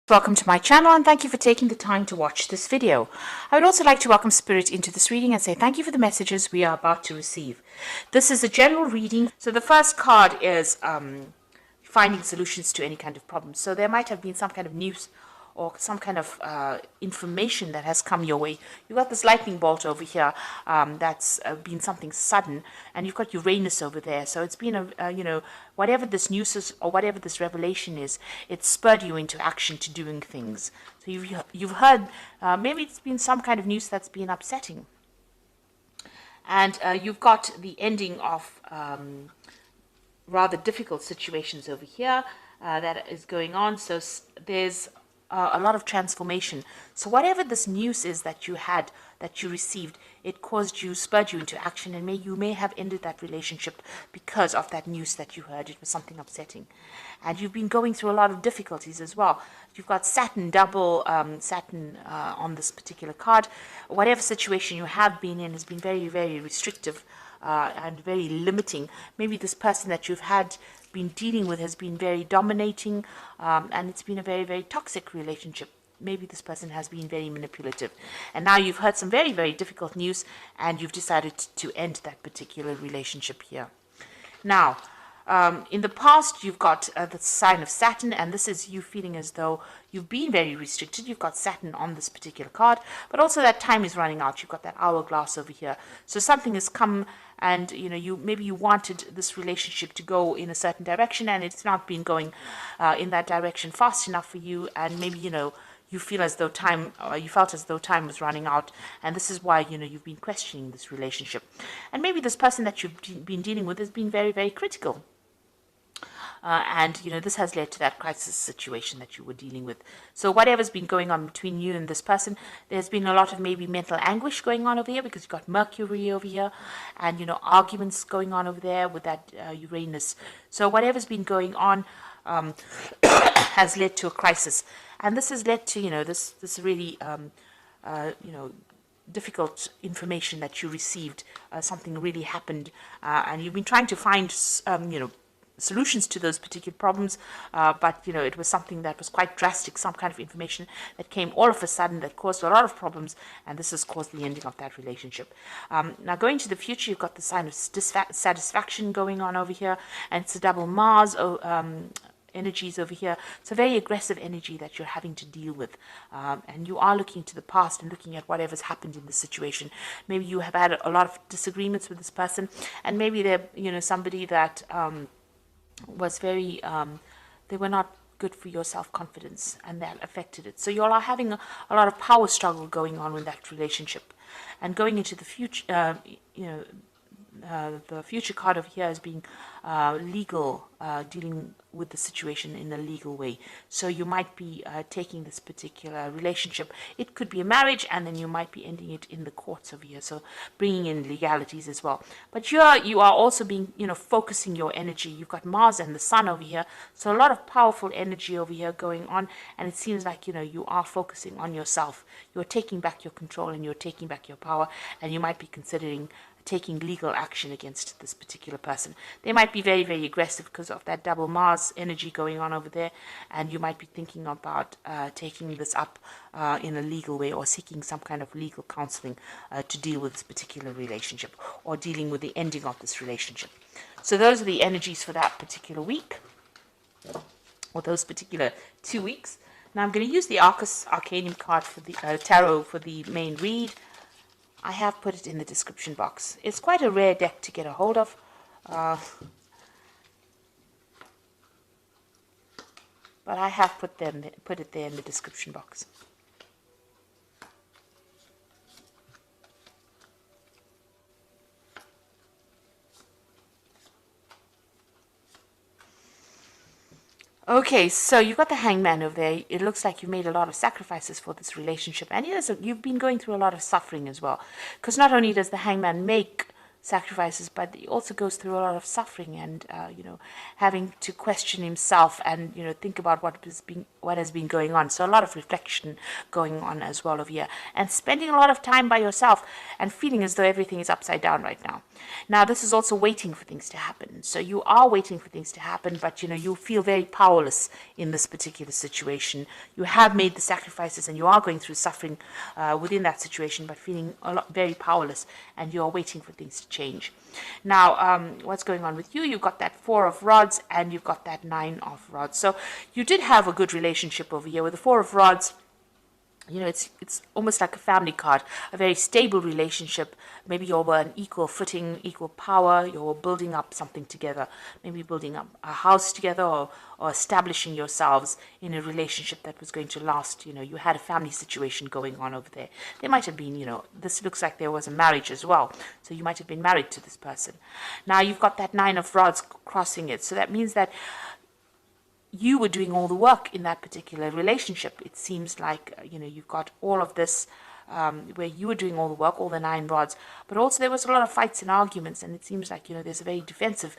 Welcome to my channel and thank you for taking the time to watch this video. I would also like to welcome Spirit into this reading and say thank you for the messages we are about to receive. This is a general reading. So the first card is finding solutions to any kind of problem. So there might have been some kind of news or some kind of information that has come your way. You've got this lightning bolt over here that's been something sudden, and you've got Uranus over there. So it's been whatever this news is or whatever this revelation is, it spurred you into action to doing things. So you've heard, maybe it's been some kind of news that's been upsetting. And you've got the ending of rather difficult situations over here that is going on. So there's a lot of transformation. So whatever this news is that you had, that you received, it spurred you into action, and you may have ended that relationship because of that news that you heard. It was something upsetting, and you've been going through a lot of difficulties as well. You've got Saturn, double Saturn on this particular card. Whatever situation you have been in has been very, very restrictive and very limiting. Maybe this person that you've been dealing with has been very dominating, and it's been a very, very toxic relationship. Maybe this person has been very manipulative, and now you've heard some very, very difficult news and you've decided to end that particular relationship here. Now, in the past, you've got the sign of Saturn, and this is you feeling as though you've been very restricted. You've got Saturn on this particular card, but also that time is running out. You've got that hourglass over here. So something has come, and maybe you wanted this relationship to go in a certain direction, and it's not been going in that direction fast enough for you, and maybe you feel as though you felt as though time was running out, and this is why you've been questioning this relationship. And maybe this person that you've been dealing with has been very, very critical. And this has led to that crisis situation that you were dealing with. So whatever's been going on between you and this person, there's been a lot of maybe mental anguish going on over here, because you've got Mercury over here, and arguments going on over there with that Uranus. So whatever's been going on has led to a crisis, and this has led to this really difficult information that you received. Something really happened, and you've been trying to find solutions to those particular problems, but it was something that was quite drastic, some kind of information that came all of a sudden that caused a lot of problems, and this has caused the ending of that relationship. Now going to the future, you've got the sign of satisfaction going on over here, and it's a double Mars energies over here. It's a very aggressive energy that you're having to deal with, and you are looking to the past and looking at whatever's happened in this situation. Maybe you have had a lot of disagreements with this person, and maybe they're somebody that was very they were not good for your self-confidence, and that affected it. So you all are having a lot of power struggle going on with that relationship. And going into the future, the future card over here as being legal, dealing with the situation in a legal way. So you might be taking this particular relationship. It could be a marriage, and then you might be ending it in the courts over here. So bringing in legalities as well. But you are also being, focusing your energy. You've got Mars and the Sun over here. So a lot of powerful energy over here going on. And it seems like, you are focusing on yourself. You're taking back your control, and you're taking back your power. And you might be considering taking legal action against this particular person. They might be very, very aggressive because of that double Mars energy going on over there, and you might be thinking about taking this up in a legal way, or seeking some kind of legal counseling to deal with this particular relationship, or dealing with the ending of this relationship. So those are the energies for that particular week, or those particular 2 weeks. Now I'm going to use the Arcanum card for the tarot for the main read. I have put it in the description box. It's quite a rare deck to get a hold of. But I have put it there in the description box. Okay, so you've got the Hangman over there. It looks like you made a lot of sacrifices for this relationship, and yes, you've been going through a lot of suffering as well. Because not only does the Hangman make sacrifices, but he also goes through a lot of suffering and, having to question himself and, think about what has been going on. So a lot of reflection going on as well over here, and spending a lot of time by yourself and feeling as though everything is upside down right now. Now, this is also waiting for things to happen. So you are waiting for things to happen, but, you feel very powerless in this particular situation. You have made the sacrifices and you are going through suffering within that situation, but feeling very powerless, and you are waiting for things to change. Now, what's going on with you? You've got that 4 of Rods and you've got that 9 of Rods. So you did have a good relationship over here with the 4 of Rods. It's almost like a family card, a very stable relationship. Maybe you're on equal footing, equal power. You're building up something together, maybe building up a house together, or establishing yourselves in a relationship that was going to last. You had a family situation going on over there. There might have been, this looks like there was a marriage as well. So you might have been married to this person. Now you've got that 9 of Rods crossing it. So that means that you were doing all the work in that particular relationship. It seems like, you've got all of this where you were doing all the work, all the 9 rods, but also there was a lot of fights and arguments, and it seems like, there's a very defensive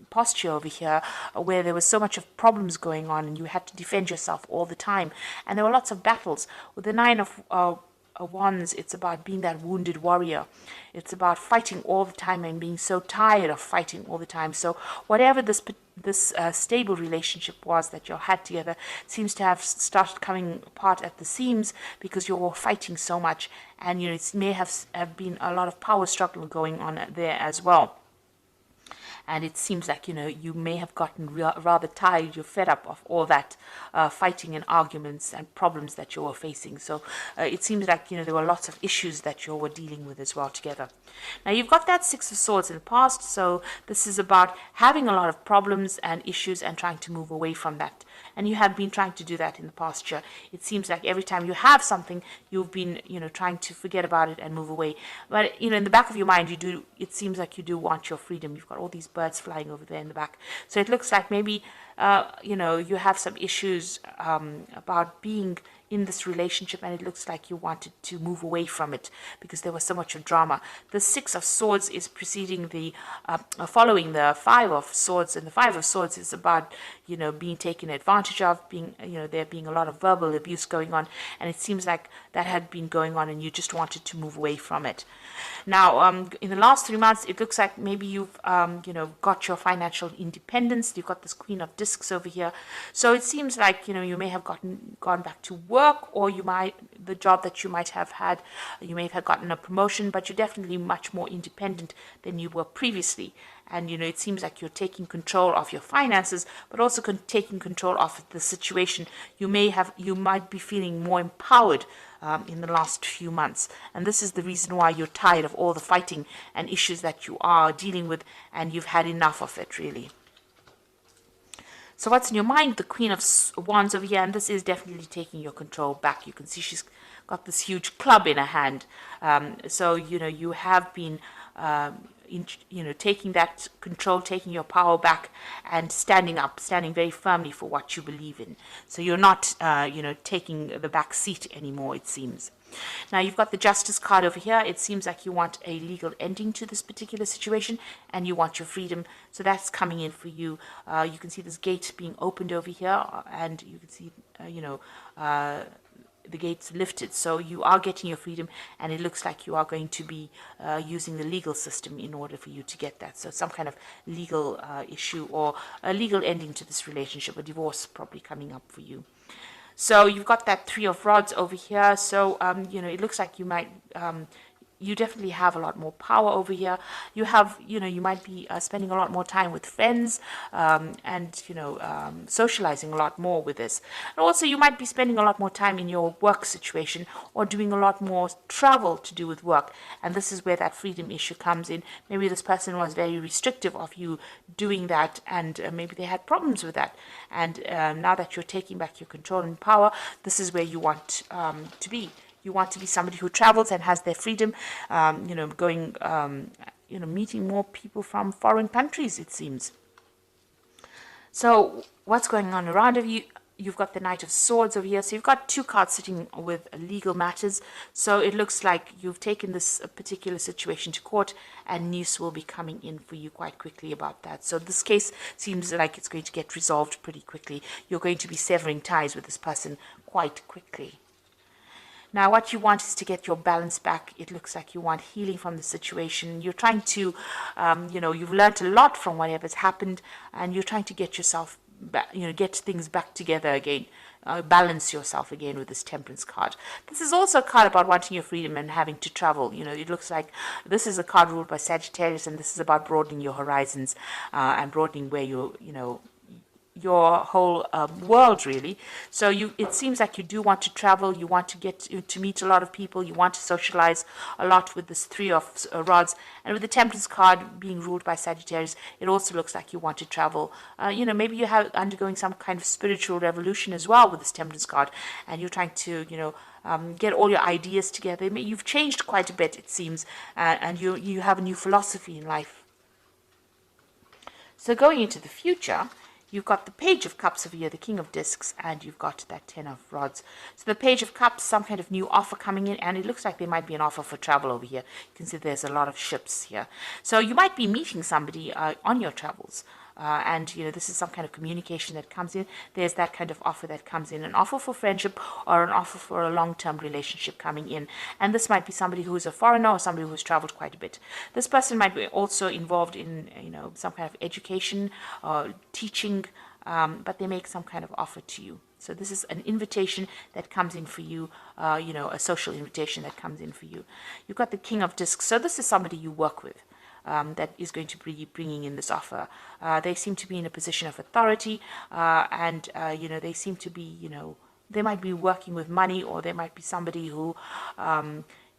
posture over here where there was so much of problems going on and you had to defend yourself all the time. And there were lots of battles. With the 9 of Wands, it's about being that wounded warrior. It's about fighting all the time and being so tired of fighting all the time. So whatever this stable relationship was that you had together seems to have started coming apart at the seams because you're fighting so much, and it may have been a lot of power struggle going on there as well. And it seems like, you may have gotten rather tired, you're fed up of all that fighting and arguments and problems that you were facing. So it seems like, there were lots of issues that you were dealing with as well together. Now, you've got that 6 of Swords in the past, so this is about having a lot of problems and issues and trying to move away from that. And you have been trying to do that in the past year. It seems like every time you have something, you've been, trying to forget about it and move away. But, in the back of your mind, it seems like you do want your freedom. You've got all these birds flying over there in the back. So it looks like maybe, you have some issues about being in this relationship, and it looks like you wanted to move away from it because there was so much of drama. The 6 of Swords is preceding following the 5 of Swords, and the 5 of Swords is about, being taken advantage of, being, there being a lot of verbal abuse going on, and it seems like that had been going on and you just wanted to move away from it. Now, in the last 3 months, it looks like maybe you've, got your financial independence. You've got this Queen of Discs over here. So it seems like, you may have gone back to work, or the job that you might have had, you may have gotten a promotion, but you're definitely much more independent than you were previously. And, it seems like you're taking control of your finances, but also taking control of the situation. You might be feeling more empowered in the last few months. And this is the reason why you're tired of all the fighting and issues that you are dealing with, and you've had enough of it, really. So what's in your mind? The Queen of Wands over here, and this is definitely taking your control back. You can see she's got this huge club in her hand. So, you have been, taking that control, taking your power back, and standing very firmly for what you believe in. So you're not, taking the back seat anymore, it seems. Now, you've got the Justice card over here. It seems like you want a legal ending to this particular situation and you want your freedom. So that's coming in for you. You can see this gate being opened over here, and you can see, the gates lifted. So you are getting your freedom, and it looks like you are going to be using the legal system in order for you to get that. So some kind of legal issue or a legal ending to this relationship, a divorce probably coming up for you. So you've got that 3 of Rods over here. So, it looks like you might, you definitely have a lot more power over here. You have, you might be spending a lot more time with friends and, socializing a lot more with this. And also you might be spending a lot more time in your work situation or doing a lot more travel to do with work. And this is where that freedom issue comes in. Maybe this person was very restrictive of you doing that, and maybe they had problems with that. And now that you're taking back your control and power, this is where you want to be. You want to be somebody who travels and has their freedom, going, meeting more people from foreign countries, it seems. So what's going on around you've got the Knight of Swords over here. So you've got two cards sitting with legal matters. So it looks like you've taken this particular situation to court, and news will be coming in for you quite quickly about that. So this case seems like it's going to get resolved pretty quickly. You're going to be severing ties with this person quite quickly. Now, what you want is to get your balance back. It looks like you want healing from the situation. You're trying to, you've learned a lot from whatever's happened, and you're trying to get yourself back, get things back together again. Balance yourself again with this Temperance card. This is also a card about wanting your freedom and having to travel. It looks like this is a card ruled by Sagittarius, and this is about broadening your horizons and broadening where your whole world, really. So it seems like you do want to travel, you want to get to meet a lot of people, you want to socialize a lot with this Three of Rods, and with the Temperance card being ruled by Sagittarius, it also looks like you want to travel. Maybe you have undergoing some kind of spiritual revolution as well with this Temperance card, and you're trying to get all your ideas together. You've changed quite a bit, it seems, and you have a new philosophy in life. So going into the future, you've got the Page of Cups over here, the King of Discs, and you've got that Ten of Rods. So the Page of Cups, some kind of new offer coming in, and it looks like there might be an offer for travel over here. You can see there's a lot of ships here. So you might be meeting somebody on your travels. And this is some kind of communication that comes in. There's that kind of offer that comes in, an offer for friendship or an offer for a long-term relationship coming in. And this might be somebody who is a foreigner or somebody who's traveled quite a bit. This person might be also involved in some kind of education or teaching, but they make some kind of offer to you. So this is an invitation that comes in for you, a social invitation that comes in for you. You've got the King of Discs. So this is somebody you work with. That is going to be bringing in this offer. They seem to be in a position of authority, and they seem to be, they might be working with money, or there might be somebody who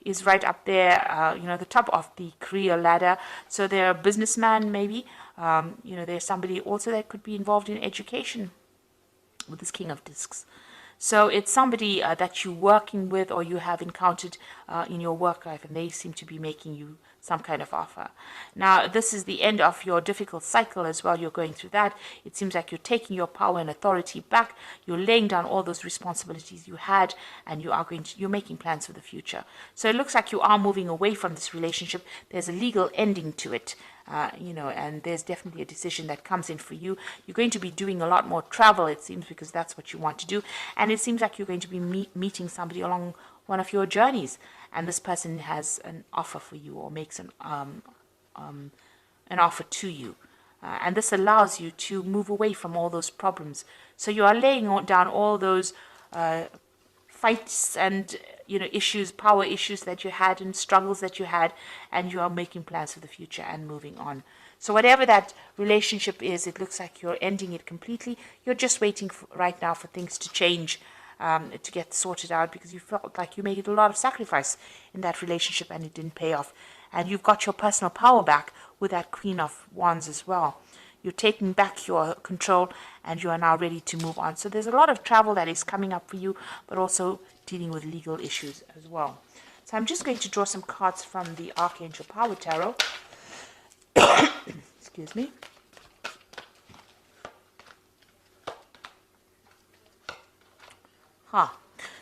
is right up there, the top of the career ladder. So they're a businessman, maybe. There's somebody also that could be involved in education with this King of Discs. So it's somebody that you're working with or you have encountered in your work life, and they seem to be making you some kind of offer. Now, this is the end of your difficult cycle as well. You're going through that. It seems like you're taking your power and authority back. You're laying down all those responsibilities you had, and you're making plans for the future. So it looks like you are moving away from this relationship. There's a legal ending to it. And there's definitely a decision that comes in for you. You're going to be doing a lot more travel, it seems, because that's what you want to do. And it seems like you're going to be meeting somebody along one of your journeys, and this person has an offer for you or makes an offer to you. And this allows you to move away from all those problems. So you are laying down all those fights and issues, power issues that you had and struggles that you had, and you are making plans for the future and moving on. So whatever that relationship is, it looks like you're ending it completely. You're just waiting right now for things to change, to get sorted out, because you felt like you made a lot of sacrifice in that relationship and it didn't pay off. And you've got your personal power back with that Queen of Wands as well. You're taking back your control, and you are now ready to move on. So there's a lot of travel that is coming up for you, but also dealing with legal issues as well. So I'm just going to draw some cards from the Archangel Power Tarot. Excuse me.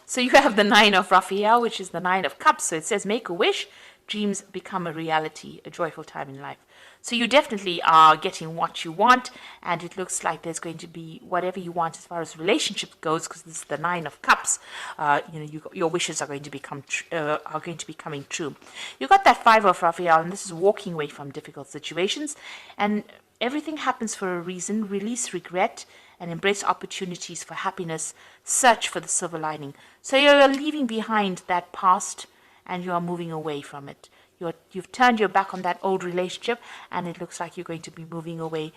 So you have the Nine of Raphael, which is the Nine of Cups. So it says, make a wish, dreams become a reality, a joyful time in life. So you definitely are getting what you want, and it looks like there's going to be whatever you want as far as relationships goes, because this is the Nine of Cups. Your wishes are going to be coming true. You got that Five of Raphael, and this is walking away from difficult situations, and everything happens for a reason. Release regret and embrace opportunities for happiness. Search for the silver lining. So you're leaving behind that past, and you are moving away from it. You've turned your back on that old relationship, and it looks like you're going to be moving away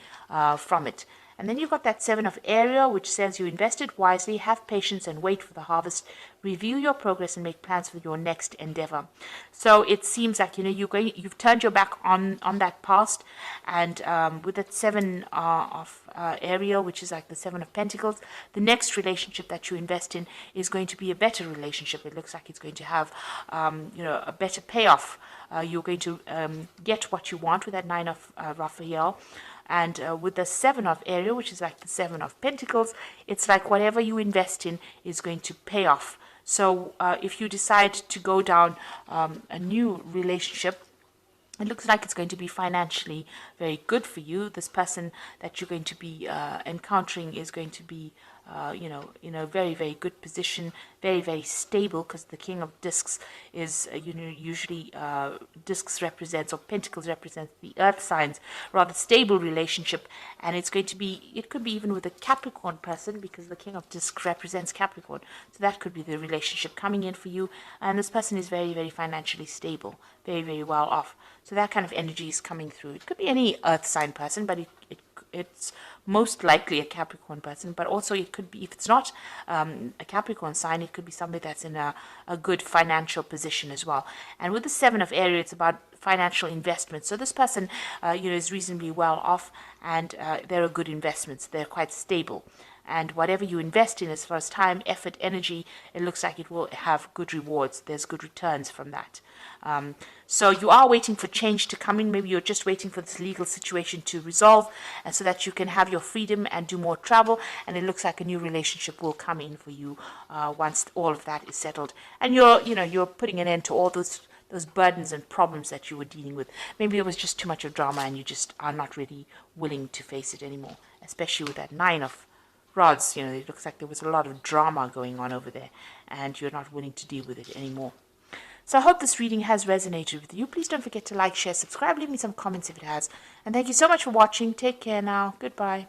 from it. And then you've got that Seven of Ariel, which says you invested wisely, have patience, and wait for the harvest. Review your progress and make plans for your next endeavor. So it seems like you've turned your back on that past, and with that Seven of Ariel, which is like the Seven of Pentacles, the next relationship that you invest in is going to be a better relationship. It looks like it's going to have a better payoff. You're going to get what you want with that Nine of Raphael. And with the Seven of Area, which is like the Seven of Pentacles, it's like whatever you invest in is going to pay off. So if you decide to go down a new relationship, it looks like it's going to be financially very good for you. This person that you're going to be encountering is going to be, in a very, very good position, very, very stable, because the King of Discs is, usually discs represents, or pentacles represents the earth signs, rather stable relationship. And it's going to be, it could be even with a Capricorn person, because the King of Discs represents Capricorn. So that could be the relationship coming in for you. And this person is very, very financially stable, very, very well off. So that kind of energy is coming through. It could be any earth sign person, but it's most likely a Capricorn person. But also it could be, if it's not a Capricorn sign, it could be somebody that's in a good financial position as well. And with the Seven of Area, it's about financial investments. So this person, is reasonably well off, and they're good investments. They're quite stable. And whatever you invest in as far as time, effort, energy, it looks like it will have good rewards. There's good returns from that. So you are waiting for change to come in. Maybe you're just waiting for this legal situation to resolve, and so that you can have your freedom and do more travel. And it looks like a new relationship will come in for you once all of that is settled. And you're putting an end to all those burdens and problems that you were dealing with. Maybe it was just too much of drama, and you just are not really willing to face it anymore, especially with that Nine of Rods. It looks like there was a lot of drama going on over there, and you're not willing to deal with it anymore. So I hope this reading has resonated with you. Please don't forget to like, share, subscribe, leave me some comments if it has. And thank you so much for watching. Take care now. Goodbye.